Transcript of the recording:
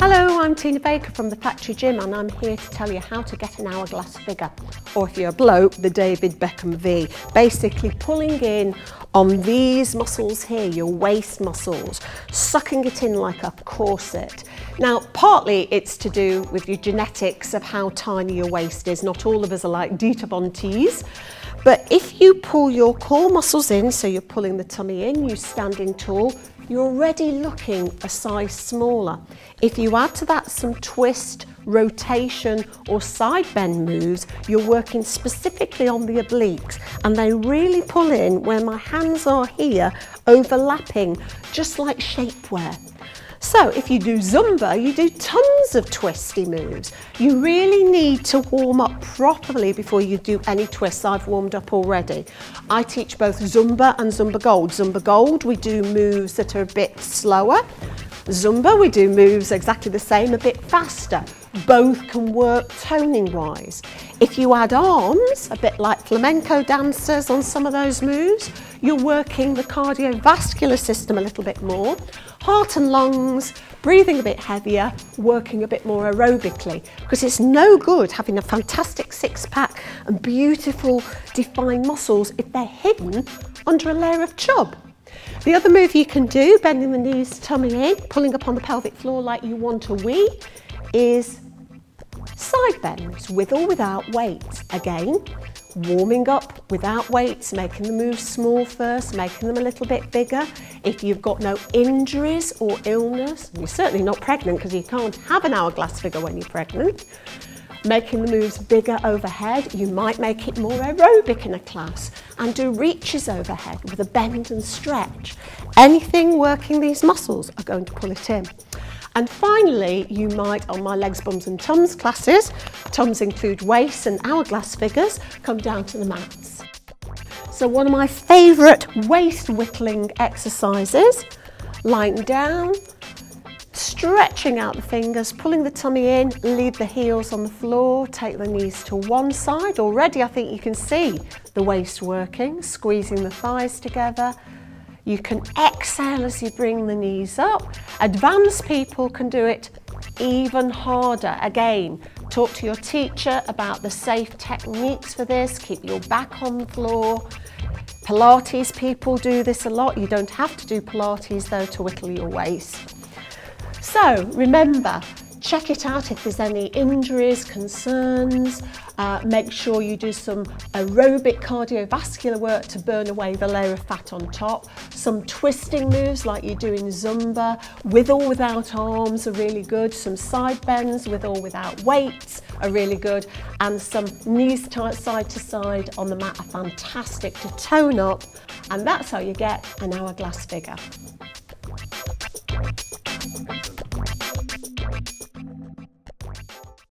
Hello, I'm Tina Baker from the Factory Gym and I'm here to tell you how to get an hourglass figure, or if you're a bloke, the David Beckham V. Basically pulling in on these muscles here, your waist muscles, sucking it in like a corset. Now, partly it's to do with your genetics of how tiny your waist is. Not all of us are like Dita Von Teese. But if you pull your core muscles in, so you're pulling the tummy in, you're standing tall, you're already looking a size smaller. If you add to that some twist, rotation or side bend moves, you're working specifically on the obliques, and they really pull in where my hands are here, overlapping, just like shapewear. So if you do Zumba, you do tons of twisty moves. You really need to warm up properly before you do any twists. I've warmed up already. I teach both Zumba and Zumba Gold. Zumba Gold, we do moves that are a bit slower. Zumba, we do moves exactly the same, a bit faster. Both can work toning wise. If you add arms, a bit like flamenco dancers on some of those moves, you're working the cardiovascular system a little bit more. Heart and lungs, breathing a bit heavier, working a bit more aerobically, because it's no good having a fantastic six-pack and beautiful defined muscles if they're hidden under a layer of chub. The other move you can do, bending the knees, tummy in, pulling up on the pelvic floor like you want a wee, is side bends with or without weights. Again, warming up without weights, making the moves small first, making them a little bit bigger. If you've got no injuries or illness, you're certainly not pregnant because you can't have an hourglass figure when you're pregnant, making the moves bigger overhead. You might make it more aerobic in a class and do reaches overhead with a bend and stretch. Anything working these muscles are going to pull it in. And finally, you might, on my legs, bums and tums classes, tums include waists and hourglass figures, come down to the mats. So one of my favourite waist whittling exercises, lying down, stretching out the fingers, pulling the tummy in, leave the heels on the floor, take the knees to one side. Already I think you can see the waist working, squeezing the thighs together. You can exhale as you bring the knees up. Advanced people can do it even harder. Again, talk to your teacher about the safe techniques for this. Keep your back on the floor. Pilates people do this a lot. You don't have to do Pilates though to whittle your waist. So remember, check it out if there's any injuries, concerns. Make sure you do some aerobic cardiovascular work to burn away the layer of fat on top. Some twisting moves like you do in Zumba, with or without arms, are really good. Some side bends with or without weights are really good. And some knees side to side on the mat are fantastic to tone up. And that's how you get an hourglass figure.